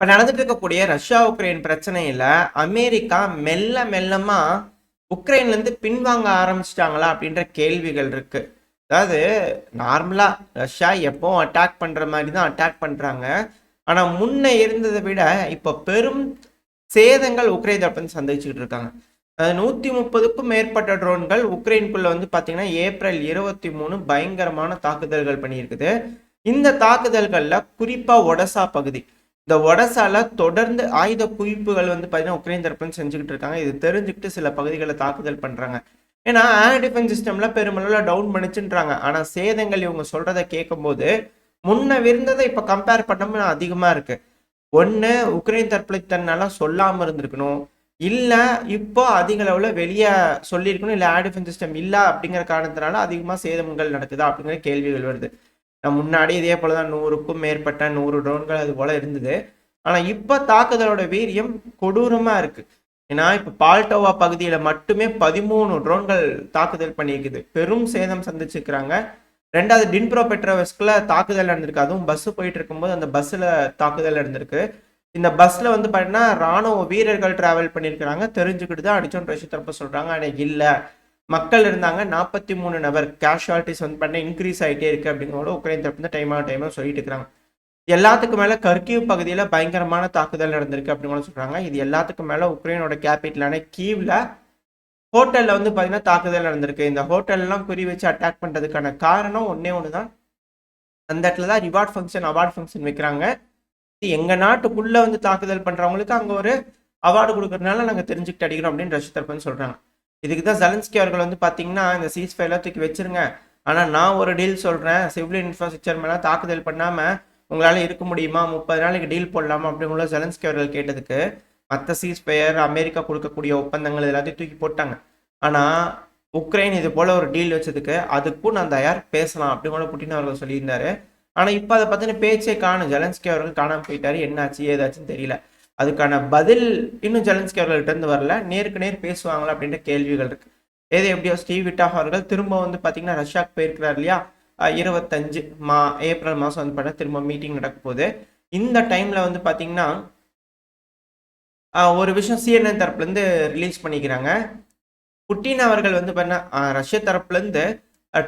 இப்ப நடந்துட்டு இருக்கக்கூடிய ரஷ்யா உக்ரைன் பிரச்சனையில அமெரிக்கா மெல்ல மெல்லமா உக்ரைன்ல இருந்து பின்வாங்க ஆரம்பிச்சிட்டாங்களா அப்படின்ற கேள்விகள் இருக்கு. அதாவது நார்மலா ரஷ்யா எப்பவும் அட்டாக் பண்ற மாதிரி தான் அட்டாக் பண்றாங்க. ஆனா முன்ன இருந்ததை விட இப்ப பெரும் சேதங்கள் உக்ரைன் தரப்பு சந்திச்சுக்கிட்டு இருக்காங்க. 130க்கும் மேற்பட்ட ட்ரோன்கள் உக்ரைனுக்குள்ள வந்து பாத்தீங்கன்னா ஏப்ரல் 23 பயங்கரமான தாக்குதல்கள் பண்ணியிருக்குது. இந்த தாக்குதல்கள்ல குறிப்பா ஒடசா பகுதி, இந்த ஒடசால தொடர்ந்து ஆயுத குவிப்புகள் வந்து பாத்தீங்கன்னா உக்ரைன் தரப்புன்னு செஞ்சுக்கிட்டு இருக்காங்க. இது தெரிஞ்சுக்கிட்டு சில பகுதிகளை தாக்குதல் பண்றாங்க. ஏன்னா ஏர் டிஃபென்ஸ் சிஸ்டம்ல பெருமளவுல டவுன் பண்ணிச்சுன்றாங்க. ஆனா சேதங்கள் இவங்க சொல்றதை கேட்கும் போது முன்ன இருந்ததை இப்ப கம்பேர் பண்ணோம்னா அதிகமா இருக்கு. ஒண்ணு உக்ரைன் தரப்புல தன்னால சொல்லாம இருந்திருக்கணும், இல்ல இப்போ அதிக அளவுல வெளியே சொல்லியிருக்கணும், இல்ல ஏர் டிஃபென்ஸ் சிஸ்டம் இல்ல அப்படிங்கிற காரணத்தினால அதிகமா சேதங்கள் நடக்குதா அப்படிங்கிற கேள்விகள் வருது. முன்னாடி இதே போலதான் 100க்கும் மேற்பட்ட 100 ட்ரோன்கள் அது போல இருந்தது. ஆனா இப்ப தாக்குதலோட வீரியம் கொடூரமா இருக்கு. ஏன்னா இப்ப பால்டோவா பகுதியில மட்டுமே 13 ட்ரோன்கள் தாக்குதல் பண்ணியிருக்குது, பெரும் சேதம் சந்திச்சிருக்கிறாங்க. ரெண்டாவது டின்ப்ரோ பெட்ரோவெஸ்க்ல தாக்குதல் நடந்திருக்கு, அதுவும் பஸ் போயிட்டு இருக்கும்போது அந்த பஸ்ல தாக்குதல் நடந்திருக்கு. இந்த பஸ்ல வந்து பாத்தீங்கன்னா ராணுவ வீரர்கள் டிராவல் பண்ணியிருக்கிறாங்க, தெரிஞ்சுக்கிட்டு தான் அடிச்சோன்னு ரஷ்ய தரப்பு சொல்றாங்க. ஆனா இல்ல, மக்கள் இருந்தாங்க. 43 நபர் கேஷுவாலிட்டிஸ் வந்து பண்ண இன்க்ரீஸ் ஆகிட்டே இருக்கு அப்படிங்கிறத உக்ரைன் தரப்பு டைமா சொல்லிட்டு இருக்காங்க. எல்லாத்துக்கும் மேல கர்கிவ் பகுதியில பயங்கரமான தாக்குதல் நடந்திருக்கு அப்படின்னு சொல்றாங்க. இது எல்லாத்துக்கும் மேல உக்ரைனோட கேபிட்டலான கீவ்ல ஹோட்டல்ல வந்து பாத்தீங்கன்னா தாக்குதல் நடந்திருக்கு. இந்த ஹோட்டல் எல்லாம் குறி வச்சு அட்டாக் பண்றதுக்கான காரணம் ஒன்னே ஒண்ணுதான், அந்த இடத்துல தான் ரிவார்ட் ஃபங்க்ஷன் அவார்ட் ஃபங்க்ஷன் வைக்கிறாங்க. எங்க நாட்டுக்குள்ள வந்து தாக்குதல் பண்றவங்களுக்கு அங்க ஒரு அவார்டு கொடுக்கறதுனால நாங்க தெரிஞ்சுக்கிட்டு அடிக்கிறோம் அப்படின்னு ரஷ்ய தரப்புன்னு சொல்றாங்க. இதுக்கு தான் ஜெலன்ஸ்கி அவர்கள் வந்து பாத்தீங்கன்னா இந்த சீஸ் ஃபயர்ல தூக்கி வச்சிருங்க, ஆனா நான் ஒரு டீல் சொல்றேன், சிவிலியன் இன்ஃப்ராஸ்ட்ரக்சர் மேல தாக்குதல் பண்ணாம உங்களால இருக்க முடியுமா, 30 நாளைக்கு டீல் போடலாமா அப்படிங்கிற ஜெலன்ஸ்கி அவர்கள் கேட்டதுக்கு மற்ற சீஸ் ஃபயர் அமெரிக்கா கொடுக்கக்கூடிய ஒப்பந்தங்கள் எல்லாத்தையும் தூக்கி போட்டாங்க. ஆனா உக்ரைன் இது போல ஒரு டீல் வச்சதுக்கு அதுக்கும் நான் தயார் பேசலாம் அப்படின்னு புட்டின் அவர்கள் சொல்லியிருந்தாரு. ஆனா இப்ப அதை பத்தின பேச்சே காணும், ஜெலன்ஸ்கி அவர்கள் காணாம போயிட்டாரு. என்னாச்சு ஏதாச்சுன்னு தெரியல. அதுக்கான பதில் இன்னும் ஜெலன்ஸ்கி அவர்கள்ட்ட இருந்து வரல. நேருக்கு நேர் பேசுவாங்களா அப்படின்ற கேள்விகள் இருக்கு. எது எப்படியோ ஸ்டீவ் விட்டாஃப் அவர்கள் திரும்ப வந்து பாத்தீங்கன்னா ரஷ்யாவுக்கு போயிருக்கிறார் இல்லையா, 25 ஏப்ரல் மாசம் வந்து பார்த்தா திரும்ப மீட்டிங் நடக்க போகுது. இந்த டைம்ல வந்து பாத்தீங்கன்னா ஒரு விஷயம் சிஎன்என் தரப்புல இருந்து ரிலீஸ் பண்ணிக்கிறாங்க. புட்டின் அவர்கள் வந்து பண்ண ரஷ்ய தரப்புல இருந்து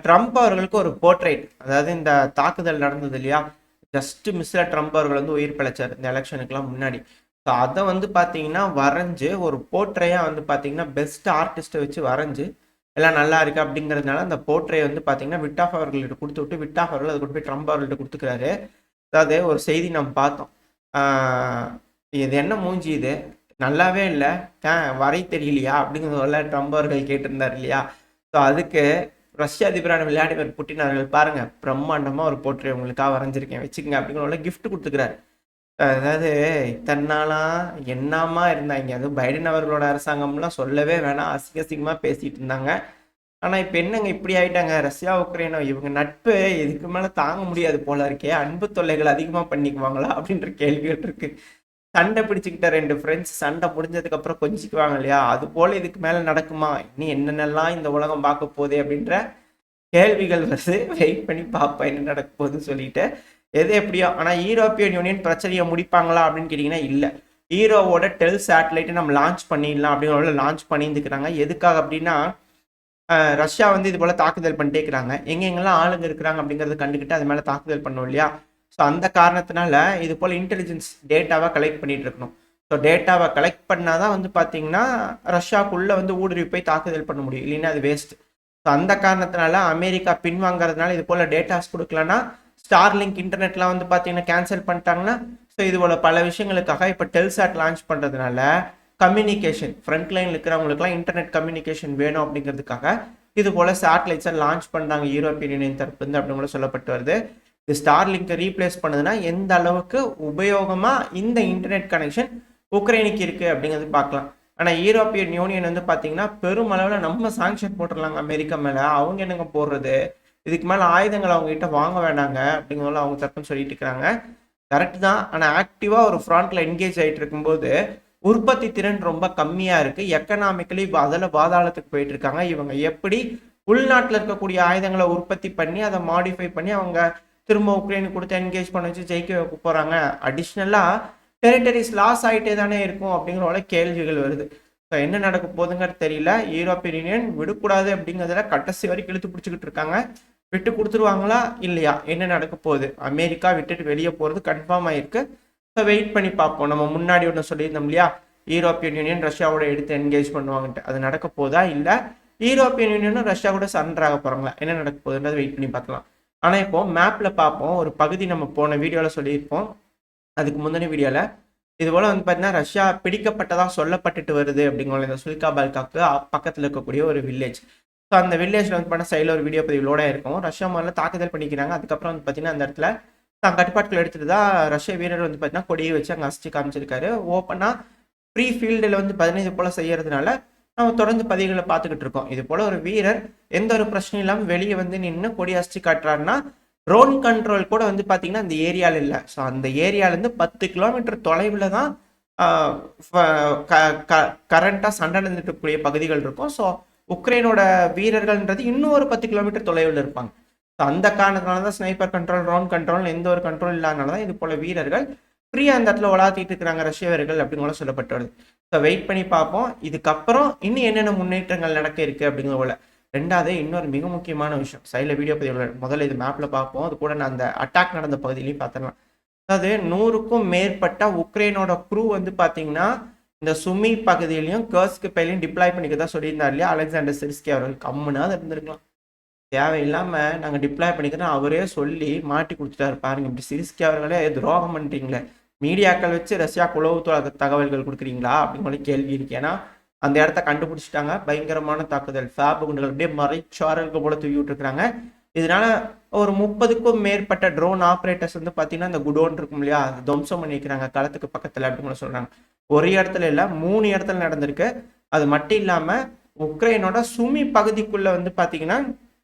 ட்ரம்ப் அவர்களுக்கு ஒரு போர்ட்ரைட், அதாவது இந்த தாக்குதல் நடந்தது இல்லையா, ஜஸ்ட் மிஸ்ல ட்ரம்ப் அவர்கள் வந்து உயிர் பிழைச்சார் இந்த எலெக்ஷனுக்குலாம் முன்னாடி. ஸோ அதை வந்து பார்த்தீங்கன்னா வரைஞ்சு ஒரு போர்ட்ரையா வந்து பார்த்தீங்கன்னா பெஸ்ட் ஆர்டிஸ்ட்டை வச்சு வரைஞ்சு எல்லாம் நல்லா இருக்கு அப்படிங்கிறதுனால அந்த போர்ட்ரை வந்து பார்த்தீங்கன்னா விட்டாஃப் அவர்கள்ட்ட கொடுத்து விட்டு விட்டாஃப் அவர்கள் அதை கொண்டு போய் ட்ரம்ப் அவர்கள்ட்ட கொடுத்துக்கிறாரு. அதாவது ஒரு செய்தி நம்ம பார்த்தோம், இது என்ன மூஞ்சி இது, நல்லாவே இல்லை, வரை தெரியலையா அப்படிங்கிறத ட்ரம்ப் அவர்கள் கேட்டிருந்தார் இல்லையா. ஸோ அதுக்கு ரஷ்ய அதிபரான விளாடிமிர் புட்டின் அவர்கள் பாருங்க பிரம்மாண்டமா ஒரு போர்ட்ரே உங்களுக்காக வரைஞ்சிருக்கேன் வச்சுக்கங்க அப்படிங்கிற கிஃப்ட் கொடுத்துக்கிறாரு. அதாவது இத்தனை நாளா என்னமா இருந்தாங்க, அதுவும் பைடன் அவர்களோட அரசாங்கம்லாம் சொல்லவே வேணாம், அசிங்க அசிங்கமா பேசிட்டு இருந்தாங்க. ஆனா இப்ப என்னங்க இப்படி ஆயிட்டாங்க, ரஷ்யா உக்ரைனோ இவங்க நட்பு இதுக்கு மேல தாங்க முடியாது போல இருக்கே, அன்பு தொல்லைகள் அதிகமா பண்ணிக்குவாங்களா அப்படின்ற கேள்விகள் இருக்கு. சண்டை பிடிச்சுக்கிட்ட ரெண்டு ஃப்ரெண்ட்ஸ் சண்டை முடிஞ்சதுக்கு அப்புறம் கொஞ்சிக்குவாங்க இல்லையா, அது போல இதுக்கு மேல நடக்குமா, இன்னும் என்னென்னலாம் இந்த உலகம் பார்க்க போகுது அப்படின்ற கேள்விகள் வருது. வெயிட் பண்ணி பார்ப்போம் என்ன நடக்க போகுதுன்னு சொல்லிட்டு. எது எப்படியோ ஆனா யூரோப்பியன் யூனியன் பிரச்சனையை முடிப்பாங்களா அப்படின்னு கேட்டீங்கன்னா இல்ல. ஈரோவோட டெல் சேட்டலைட்டை நம்ம லான்ச் பண்ணிடலாம் அப்படிங்கிற லான்ச் பண்ணியிருந்துக்கிறாங்க. எதுக்காக அப்படின்னா ரஷ்யா வந்து இது போல தாக்குதல் பண்ணிட்டே இருக்கிறாங்க, எங்கெங்கெல்லாம் ஆளுங்க இருக்கிறாங்க அப்படிங்கறத கண்டுக்கிட்டு அது மேல தாக்குதல் பண்ணும் இல்லையா. ஸோ அந்த காரணத்தினால இது போல இன்டெலிஜென்ஸ் டேட்டாவை கலெக்ட் பண்ணிட்டு இருக்கணும். ஸோ டேட்டாவை கலெக்ட் பண்ணாதான் வந்து பார்த்தீங்கன்னா ரஷ்யாவுக்குள்ள வந்து ஊடுருவி போய் தாக்குதல் பண்ண முடியும், இல்லைன்னா அது வேஸ்ட். ஸோ அந்த காரணத்தினால அமெரிக்கா பின்வாங்கிறதுனால இது போல டேட்டாஸ் கொடுக்கலன்னா ஸ்டார்லிங்க் இன்டர்நெட்லாம் வந்து பார்த்தீங்கன்னா கேன்சல் பண்ணிட்டாங்கன்னா, ஸோ இது போல பல விஷயங்களுக்காக இப்போ டெல்சாட் லான்ச் பண்ணுறதுனால கம்யூனிகேஷன் ஃப்ரண்ட் லைன் இருக்கிறவங்களுக்குலாம் இன்டர்நெட் கம்யூனிகேஷன் வேணும் அப்படிங்கிறதுக்காக இது போல சேட்டலைட்ஸை லான்ச் பண்ணாங்க யூரோப்பியன் யூனியன் தரப்புலேருந்து அப்படின்னு கூட சொல்லப்பட்டு வருது. இது ஸ்டார்லிங்கை ரீப்ளேஸ் பண்ணுதுன்னா எந்த அளவுக்கு உபயோகமா இந்த இன்டர்நெட் கனெக்ஷன் உக்ரைனுக்கு இருக்கு அப்படிங்கிறது பார்க்கலாம். ஆனா யூரோப்பியன் யூனியன் வந்து பாத்தீங்கன்னா பெருமளவுல நம்ம சாங்ஷன் போட்டுடலாங்க அமெரிக்கா மேல, அவங்க என்னங்க போடுறது, இதுக்கு மேல ஆயுதங்கள் அவங்க கிட்ட வாங்க வேண்டாங்க அப்படிங்கிறத அவங்க தப்புன்னு சொல்லிட்டு இருக்கிறாங்க. கரெக்ட் தான், ஆனா ஆக்டிவா ஒரு ஃப்ரண்ட்ல என்கேஜ் ஆயிட்டு இருக்கும்போது உற்பத்தி திறன் ரொம்ப கம்மியா இருக்கு, எக்கனாமிக்கலி அதில் பாதாளத்துக்கு போயிட்டு இருக்காங்க. இவங்க எப்படி உள்நாட்டில் இருக்கக்கூடிய ஆயுதங்களை உற்பத்தி பண்ணி அதை மாடிஃபை பண்ணி அவங்க திரும்ப உக்ரைனுக்கு கொடுத்து என்கேஜ் பண்ண வச்சு ஜெயிக்க வைக்க போறாங்க. அடிஷ்னலா டெரிட்டரிஸ் லாஸ் ஆகிட்டே தானே இருக்கும் அப்படிங்கிற கேள்விகள் வருது. ஸோ என்ன நடக்க போகுதுங்கிறது தெரியல. யூரோப்பியன் யூனியன் விடக்கூடாது அப்படிங்கிறதுல கடைசி வரைக்கும் இழுத்து பிடிச்சிக்கிட்டு இருக்காங்க. விட்டு கொடுத்துருவாங்களா இல்லையா, என்ன நடக்க போகுது? அமெரிக்கா விட்டுட்டு வெளியே போகிறது கன்ஃபார்ம் ஆயிருக்கு. ஸோ வெயிட் பண்ணி பார்ப்போம். நம்ம முன்னாடி ஒன்று சொல்லியிருந்தோம் இல்லையா, யூரோப்பியன் யூனியன் ரஷ்யாவோட எடுத்து என்கேஜ் பண்ணுவாங்கன்ட்டு. அது நடக்க போதா இல்லை யூரோப்பியன் யூனியனும் ரஷ்யா கூட சரண்டர் ஆக போகிறாங்களா, என்ன நடக்க போகுதுன்றது வெயிட் பண்ணி பார்க்கலாம். ஆனால் இப்போ மேப்பில் பார்ப்போம். ஒரு பகுதி நம்ம போன வீடியோவில் சொல்லியிருப்போம், அதுக்கு முந்தின வீடியோவில் இது போல் வந்து பார்த்தீங்கன்னா ரஷ்யா பிடிக்கப்பட்டதாக சொல்லப்பட்டுட்டு வருது அப்படிங்கிற இந்த சுல்கா பால்காக்கு பக்கத்தில் இருக்கக்கூடிய ஒரு வில்லேஜ். ஸோ அந்த வில்லேஜில் வந்து பார்த்தீங்கன்னா சைடில் ஒரு வீடியோ பதிவுகளோட இருக்கும். ரஷ்யா முதல்ல தாக்குதல் பண்ணிக்கிறாங்க. அதுக்கப்புறம் வந்து பார்த்தீங்கன்னா அந்த இடத்துல தான் கட்டுப்பாட்டுகள் எடுத்துட்டு தான் ரஷ்ய வீரர் வந்து பார்த்தீங்கன்னா கொடியை வச்சு அங்கே அசிச்சு காமிச்சிருக்காரு. ஓப்பனாக ஃப்ரீ ஃபீல்டில் வந்து 15 போல் செய்யறதுனால நம்ம தொடர்ந்து பதிவுகளை பார்த்துக்கிட்டு இருக்கோம். இது போல் ஒரு வீரர் எந்த ஒரு பிரச்சனையும் இல்லாமல் வெளியே வந்து நின்று கொடி அசிச்சு காட்டுறாருன்னா ட்ரோன் கண்ட்ரோல் கூட வந்து பார்த்தீங்கன்னா அந்த ஏரியாவில் இல்லை. ஸோ அந்த ஏரியாவிலேருந்து 10 கிலோமீட்டர் தொலைவில் தான் கரண்ட்டாக சண்டை நடந்துட்டுக்கூடிய பகுதிகள் இருக்கும். ஸோ உக்ரைனோட வீரர்கள்ன்றது இன்னும் ஒரு 10 கிலோமீட்டர் தொலைவில் இருப்பாங்க. ஸோ அந்த காரணத்தினால தான் ஸ்னைப்பர் கண்ட்ரோல், ட்ரோன் கண்ட்ரோல் எந்த ஒரு கண்ட்ரோல் இல்லாதனால தான் இது போல வீரர்கள் ஃப்ரீயாக அந்த இடத்துல உலாத்திட்டு இருக்கிறாங்க ரஷ்ய வீரர்கள் அப்படிங்கிற சொல்லப்பட்டு வருது. ஸோ வெயிட் பண்ணி பார்ப்போம் இதுக்கப்புறம் இன்னும் என்னென்ன முன்னேற்றங்கள் நடக்க இருக்கு அப்படிங்கிற போல. ரெண்டாவது இன்னொரு மிக முக்கியமான விஷயம், சைடில் வீடியோ பதிவு முதல்ல இது மேப்பில் பார்ப்போம். அது கூட நான் அந்த அட்டாக் நடந்த பகுதியிலையும் பார்த்துடலாம். அதாவது 100க்கும் மேற்பட்ட உக்ரைனோட க்ரூ வந்து பார்த்தீங்கன்னா இந்த சுமி பகுதியிலையும் கர்ஸ்க்கு பையிலையும் டிப்ளாய் பண்ணிக்க தான் சொல்லியிருந்தார் இல்லையா அலெக்சாண்டர் சிர்ஸ்கி அவர்கள். கம்முனாது இருந்திருக்கலாம், தேவையில்லாமல் நாங்கள் டிப்ளாய் பண்ணிக்கிறோம் அவரே சொல்லி மாட்டி கொடுத்துட்டாரு. பாருங்க, இப்படி சிர்ஸ்கி அவர்களே துரோகம் பண்ணுறீங்களே, மீடியாக்கள் வச்சு ரஷ்யா உளவு தகவல்கள் கொடுக்குறீங்களா அப்படிங்கிற கேள்வி இருக்கு. ஏன்னா அந்த இடத்த கண்டுபிடிச்சிட்டாங்க. பயங்கரமான தாக்குதல், ஃபேப் குண்டுகள் அப்படியே மறைச்சாரலுக்கு போல தூக்கி விட்டுருக்காங்க. இதனால ஒரு 30க்கும் மேற்பட்ட ட்ரோன் ஆப்ரேட்டர்ஸ் வந்து பார்த்தீங்கன்னா இந்த குடோன் இருக்கும் இல்லையா, அது துவம்சம் பண்ணிக்கிறாங்க களத்துக்கு பக்கத்தில் அப்படின்னு சொல்றாங்க. ஒரு இடத்துல இல்லை 3 இடத்துல நடந்திருக்கு. அது மட்டும் இல்லாமல் உக்ரைனோட சுமி பகுதிக்குள்ள வந்து பார்த்தீங்கன்னா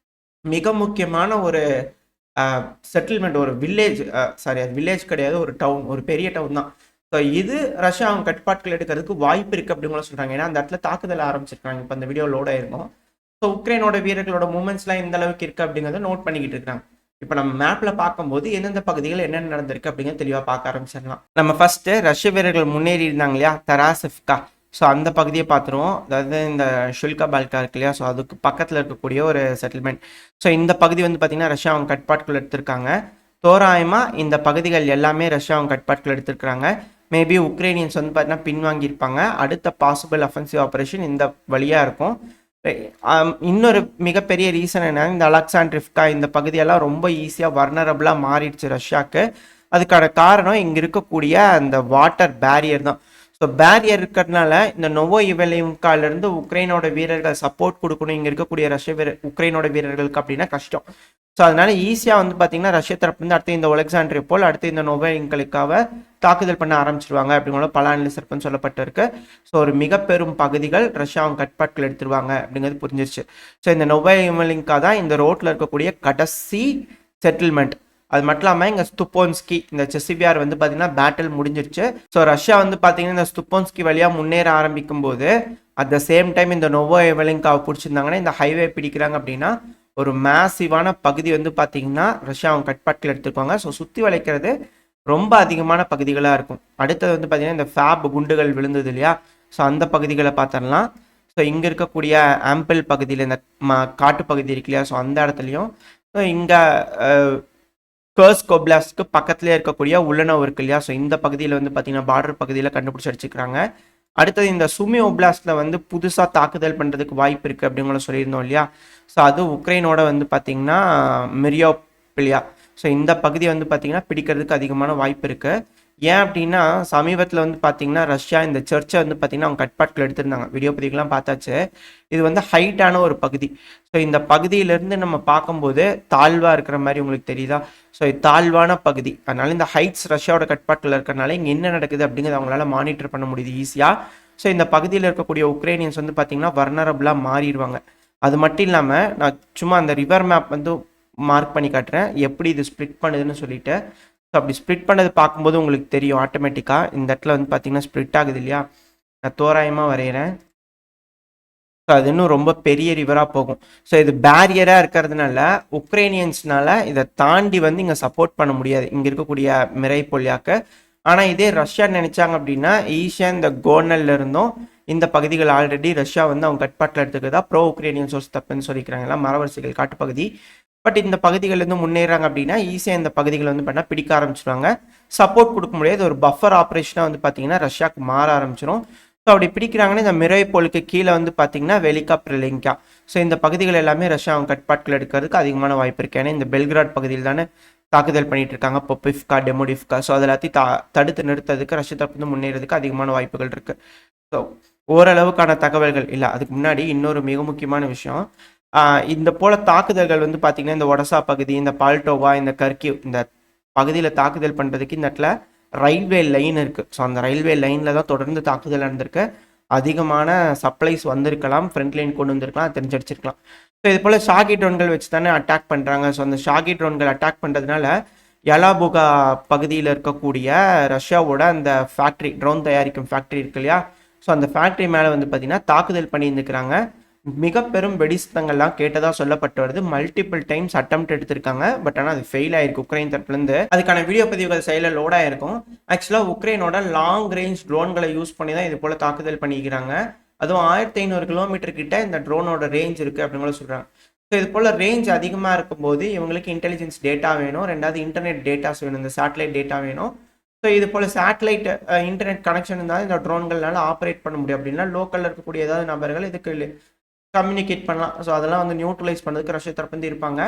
மிக முக்கியமான ஒரு செட்டில்மெண்ட், ஒரு வில்லேஜ், சாரி அது வில்லேஜ் கிடையாது, ஒரு டவுன், ஒரு பெரிய டவுன் தான். ஸோ இது ரஷ்யா அவங்க கட்டுப்பாட்டுகள் எடுக்கிறதுக்கு வாய்ப்பு இருக்குது அப்படிங்கிற சொல்கிறாங்க. ஏன்னா அந்த இடத்துல தாக்குதல் ஆரம்பிச்சிருக்காங்க. இப்போ அந்த வீடியோ லோட் ஆயிருக்கும். ஸோ உக்ரைனோட வீரர்களோட மூமெண்ட்ஸ்லாம் எந்த அளவுக்கு இருக்குது அப்படிங்கிறத நோட் பண்ணிக்கிட்டு இருக்காங்க. இப்போ நம்ம மேப்பில் பார்க்கும்போது எந்தெந்த பகுதிகள் என்னென்ன நடந்திருக்கு அப்படிங்கிறது தெளிவாக பார்க்க ஆரம்பிச்சிடலாம். நம்ம ஃபர்ஸ்ட்டு ரஷ்ய வீரர்கள் முன்னேறி இருந்தாங்க இல்லையா தராசிவ்கா, ஸோ அந்த பகுதியை பார்த்துருவோம். அதாவது இந்த ஷுல்கா பால்கா இருக்கு இல்லையா, ஸோ அதுக்கு பக்கத்தில் இருக்கக்கூடிய ஒரு செட்டில்மெண்ட். ஸோ இந்த பகுதி வந்து பார்த்திங்கன்னா ரஷ்யா அவங்க கட்டுப்பாட்டுக்குள் எடுத்திருக்காங்க. தோராயமாக இந்த பகுதிகள் எல்லாமே ரஷ்யா அவங்க கட்டுப்பாட்டுக்குள் எடுத்திருக்கிறாங்க. மேபி உக்ரைனியன்ஸ் வந்து பார்த்தீங்கன்னா பின்வாங்கியிருப்பாங்க. அடுத்த பாசிபிள் அஃபென்சிவ் ஆப்ரேஷன் இந்த வழியாக இருக்கும். இன்னொரு மிகப்பெரிய ரீசன் என்ன, இந்த அலெக்சாண்ட்ரிவ்கா இந்த பகுதியெல்லாம் ரொம்ப ஈஸியாக வர்னரபிளாக மாறிடுச்சு ரஷ்யாவுக்கு. அதுக்கான காரணம் இங்கே இருக்கக்கூடிய அந்த வாட்டர் பேரியர் தான். ஸோ பேரியர் இருக்கிறதுனால இந்த நோவோ இவலிவ்காலேருந்து உக்ரைனோட வீரர்கள் சப்போர்ட் கொடுக்கணும் இங்கே இருக்கக்கூடிய உக்ரைனோட வீரர்களுக்கு அப்படின்னா கஷ்டம். ஸோ அதனால ஈஸியாக வந்து பார்த்தீங்கன்னா ரஷ்ய தரப்பு வந்து அடுத்து இந்த ஒலெக்சாண்ட்ரியோல், அடுத்து இந்த நோவோ இவலிவ்காவை தாக்குதல் பண்ண ஆரம்பிச்சிருவாங்க அப்படிங்கிற பல அனலிஸ்ட் சொல்லப்பட்டிருக்கு. ஸோ ஒரு மிக பெரும் பகுதிகள் ரஷ்யா அவங்க கட்டுப்பாட்டுகள் எடுத்துருவாங்க அப்படிங்கிறது புரிஞ்சிருச்சு. ஸோ இந்த நோவோ இவலிவ்கா தான் இந்த ரோட்டில் இருக்கக்கூடிய கடைசி செட்டில்மெண்ட். அது மட்டும் இல்லாமல் இங்கே ஸ்துப்போன்ஸ்கி இந்த செசிவியார் வந்து பார்த்தீங்கன்னா பேட்டில் முடிஞ்சிருச்சு. ஸோ ரஷ்யா வந்து பார்த்தீங்கன்னா இந்த ஸ்துப்போன்ஸ்கி வழியாக முன்னேற ஆரம்பிக்கும் போது அட் த சேம் டைம் இந்த நோவோ இவலிவ்காவை பிடிச்சிருந்தாங்கன்னா இந்த ஹைவே பிடிக்கிறாங்க அப்படின்னா ஒரு மேசிவான பகுதி வந்து பார்த்தீங்கன்னா ரஷ்யா அவங்க கட்டுப்பாட்டில் எடுத்துருப்பாங்க. ஸோ சுற்றி வளைக்கிறது ரொம்ப அதிகமான பகுதிகளாக இருக்கும். அடுத்தது வந்து பார்த்தீங்கன்னா இந்த ஃபேப் குண்டுகள் விழுந்தது இல்லையா, ஸோ அந்த பகுதிகளை பார்த்துடலாம். ஸோ இங்கே இருக்கக்கூடிய ஆம்பிள் பகுதியில் இந்த காட்டு பகுதி இருக்கு இல்லையா, ஸோ அந்த இடத்துலையும் இங்கே கர்ஸ்க் ஒப்லாஸ்ட்க்கு பக்கத்துலேயே இருக்கக்கூடிய உள்ளனவு இருக்கு இல்லையா, ஸோ இந்த பகுதியில் வந்து பார்த்தீங்கன்னா பார்டர் பகுதியில் கண்டுபிடிச்சி அடிச்சுக்கிறாங்க. அடுத்தது இந்த சுமி ஒப்லாஸ்டில் வந்து புதுசாக தாக்குதல் வாய்ப்பு இருக்குது அப்படிங்கிற சொல்லியிருந்தோம் இல்லையா, ஸோ அது உக்ரைனோட வந்து பார்த்திங்கன்னா மிரியோபிலியா. ஸோ இந்த பகுதியை வந்து பார்த்திங்கன்னா பிடிக்கிறதுக்கு அதிகமான வாய்ப்பு இருக்குது. ஏன் அப்படின்னா சமீபத்தில் வந்து பார்த்திங்கன்னா ரஷ்யா இந்த சர்ச்சை வந்து பார்த்திங்கன்னா அவங்க கட்பாட்டில் எடுத்திருந்தாங்க. வீடியோ பதிவுலாம் பார்த்தாச்சு. இது வந்து ஹைட்டான ஒரு பகுதி. ஸோ இந்த பகுதியிலேருந்து நம்ம பார்க்கும்போது தாழ்வாக இருக்கிற மாதிரி உங்களுக்கு தெரியுதா, ஸோ இது தாழ்வான பகுதி. அதனால இந்த ஹைட்ஸ் ரஷ்யாவோட கட்பாட்டில் இருக்கிறனால இங்கே என்ன நடக்குது அப்படிங்கிறது அவங்களால மானிட்டர் பண்ண முடியுது ஈஸியாக. ஸோ இந்த பகுதியில் இருக்கக்கூடிய உக்ரைனியன்ஸ் வந்து பார்த்திங்கன்னா வர்னரபிளாக மாறிடுவாங்க. அது மட்டும் இல்லாமல் நான் சும்மா அந்த ரிவர் மேப் வந்து மார்க் பண்ணி காட்டுறேன் எப்படி இது ஸ்ப்ளிட் பண்ணுதுன்னு சொல்லிட்டு. ஸோ அப்படி ஸ்ப்ளிட் பண்ணது பார்க்கும்போது உங்களுக்கு தெரியும் ஆட்டோமேட்டிக்காக இந்த இடத்துல வந்து பார்த்தீங்கன்னா ஸ்ப்ளிட் ஆகுது இல்லையா, நான் தோராயமாக வரைகிறேன். ஸோ அது இன்னும் ரொம்ப பெரிய ரிவராக போகும். ஸோ இது பேரியராக இருக்கிறதுனால உக்ரைனியன்ஸ்னால இதை தாண்டி வந்து இங்கே சப்போர்ட் பண்ண முடியாது இங்கே இருக்கக்கூடிய மிரைப்பொலியாக்க. ஆனால் இதே ரஷ்யா நினைச்சாங்க அப்படின்னா ஈஷியா இந்த கோர்னல்ல இருந்தும் இந்த பகுதிகள் ஆல்ரெடி ரஷ்யா வந்து அவங்க கட்பாட்டில் எடுத்துக்கிறதா ப்ரோ உக்ரைனியன் சோர்ஸ் தப்புன்னு சொல்லிக்கிறாங்க, எல்லாம் மரவரிசைகள் காட்டுப்பகுதி. பட் இந்த பகுதிகளிலிருந்து முன்னேறாங்க அப்படின்னா ஈஸியாக இந்த பகுதிகளை வந்து பார்த்தா பிடிக்க ஆரம்பிச்சிருவாங்க. சப்போர்ட் கொடுக்க முடியாது, ஒரு பஃபர் ஆப்ரேஷனாக வந்து பார்த்தீங்கன்னா ரஷ்யாவுக்கு மாற ஆரம்பிச்சிடும். ஸோ அப்படி பிடிக்கிறாங்கன்னா இந்த மிரைப்போலுக்கு கீழே வந்து பார்த்தீங்கன்னா வெலிகா பிரிலிங்கா, ஸோ இந்த பகுதிகள் எல்லாமே ரஷ்யா அவங்க கட்பாட்டில் எடுக்கிறதுக்கு அதிகமான வாய்ப்பு இருக்கு. ஏன்னா இந்த பெல்கிராட் பகுதியில் தானே தாக்குதல் பண்ணிட்டு இருக்காங்க, பொப்பிஃப்கா டெமோடிஃப்கா. ஸோ அது எல்லாத்தையும் தடுத்து நிறுத்ததுக்கு ரஷ்யா தரப்பு முன்னேறதுக்கு அதிகமான வாய்ப்புகள் இருக்கு. ஸோ ஓரளவுக்கான தகவல்கள் இல்லை. அதுக்கு முன்னாடி இன்னொரு மிக முக்கியமான விஷயம், இந்த போல தாக்குதல்கள் வந்து பார்த்தீங்கன்னா இந்த ஒடசா பகுதி, இந்த பால்டோவா, இந்த கர்கிவ் இந்த பகுதியில் தாக்குதல் பண்ணுறதுக்கு இந்த இடத்துல ரயில்வே லைன் இருக்குது. ஸோ அந்த ரயில்வே லைனில் தான் தொடர்ந்து தாக்குதல் நடந்திருக்கு. அதிகமான சப்ளைஸ் வந்திருக்கலாம், ஃப்ரண்ட் லைன் கொண்டு வந்திருக்கலாம், தெரிஞ்சடிச்சிருக்கலாம். ஸோ இது போல் ஷாகி ட்ரோன்கள் வச்சு தானே அட்டாக் பண்ணுறாங்க. ஸோ அந்த ஷாகி ட்ரோன்கள் அட்டாக் பண்ணுறதுனால யலாபுகா பகுதியில் இருக்கக்கூடிய ரஷ்யாவோட அந்த ஃபேக்ட்ரி, ட்ரோன் தயாரிக்கும் ஃபேக்ட்ரி இருக்கு இல்லையா, ஸோ அந்த ஃபேக்ட்ரி மேலே வந்து பார்த்தீங்கன்னா தாக்குதல் பண்ணியிருந்துக்கிறாங்க. மிக பெரும் வெடிசத்தங்கள்லாம் கேட்டதாக சொல்லப்பட்டு வருது. மல்டிபிள் டைம்ஸ் அட்டெம்ப்ட் எடுத்திருக்காங்க, பட் ஆனால் அது ஃபெயில் ஆயிருக்கு உக்ரைன் தரப்புலேருந்து. அதுக்கான வீடியோ பதிவுகள் சைடில் லோட் ஆயிருக்கும். ஆக்சுவலாக உக்ரைனோட லாங் ரேஞ்ச் ட்ரோன்களை யூஸ் பண்ணி தான் இது போல் தாக்குதல் பண்ணிக்கிறாங்க. அதுவும் 1500 கிலோமீட்டர் கிட்ட இந்த ட்ரோனோட ரேஞ்ச் இருக்குது அப்படின்னு சொல்கிறாங்க. ஸோ இது போல் ரேஞ்ச் அதிகமாக இருக்கும்போது இவங்களுக்கு இன்டெலிஜென்ஸ் டேட்டா வேணும், ரெண்டாவது இன்டர்நெட் டேட்டாஸ் வேணும், இந்த சேட்டலைட் டேட்டா வேணும். ஸோ இது போல் சேட்டலைட் இன்டர்நெட் கனெக்ஷன் இருந்தால் இந்த ட்ரோன்கள்னால ஆப்ரேட் பண்ண முடியும். அப்படின்னா லோக்கலில் இருக்கக்கூடிய ஏதாவது நபர்கள் இதுக்கு கம்யூனிகேட் பண்ணலாம். ஸோ அதெல்லாம் வந்து நியூட்ரலைஸ் பண்ணுறதுக்கு ரஷ்யா தரப்பு இருப்பாங்க.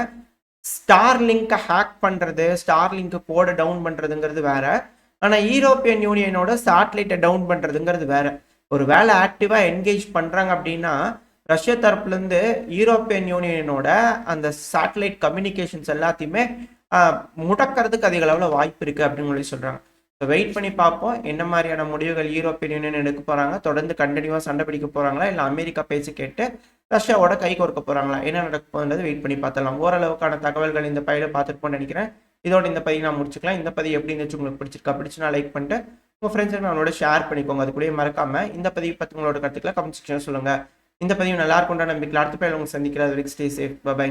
ஸ்டார்லிங்கை ஹேக் பண்ணுறது, ஸ்டார்லிங்க்கு கோடை டவுன் பண்ணுறதுங்கிறது வேற. ஆனால் யூரோப்பியன் யூனியனோட சேட்டலைட்டை டவுன் பண்ணுறதுங்கிறது வேற. ஒரு வேலை ஆக்டிவாக என்கேஜ் பண்ணுறாங்க அப்படின்னா ரஷ்யா தரப்புலேருந்து யூரோப்பியன் யூனியனோட அந்த சேட்டலைட் கம்யூனிகேஷன்ஸ் எல்லாத்தையுமே முடக்கிறதுக்கு அதிக அளவில் வாய்ப்பு இருக்குது அப்படின்னு சொல்லி சொல்கிறாங்க. ஸோ வெயிட் பண்ணி பார்ப்போம் என்ன மாதிரியான முடிவுகள் யூரோப்பியன் யூனியன் எடுக்க போகிறாங்க. தொடர்ந்து கண்டினியூவாக சண்டை பிடிக்க போகிறாங்களா, இல்லை அமெரிக்கா பேச்சு கேட்டு ரஷ்யாவோட கை கோர்க்க போகிறாங்களா, என்ன நடக்க போகுதுன்றது வெயிட் பண்ணி பார்த்தலாம். ஓரளவுக்கான தகவல்கள் இந்த பதிவில் பார்த்துருப்போம்னு நினைக்கிறேன். இதோட இந்த பதிவு நான் முடிச்சுக்கலாம். இந்த பதிவு எப்படி இருந்துச்சு, உங்களுக்கு பிடிச்சிருந்தா லைக் பண்ணிட்டு உங்கள் ஃப்ரெண்ட்ஸுக்கு நம்மளோட ஷேர் பண்ணிக்கோங்க. அது கூட மறக்காமல் இந்த பதிவு பற்றி உங்களோட கருத்துக்களை கமெண்ட் செக்ஷன் சொல்லுங்கள். இந்த பதிவு நல்லா இருக்கும்ன்ற நம்பிக்கை அடுத்த பதிவில் உங்களுக்கு சந்திக்கிறது. Stay safe, by.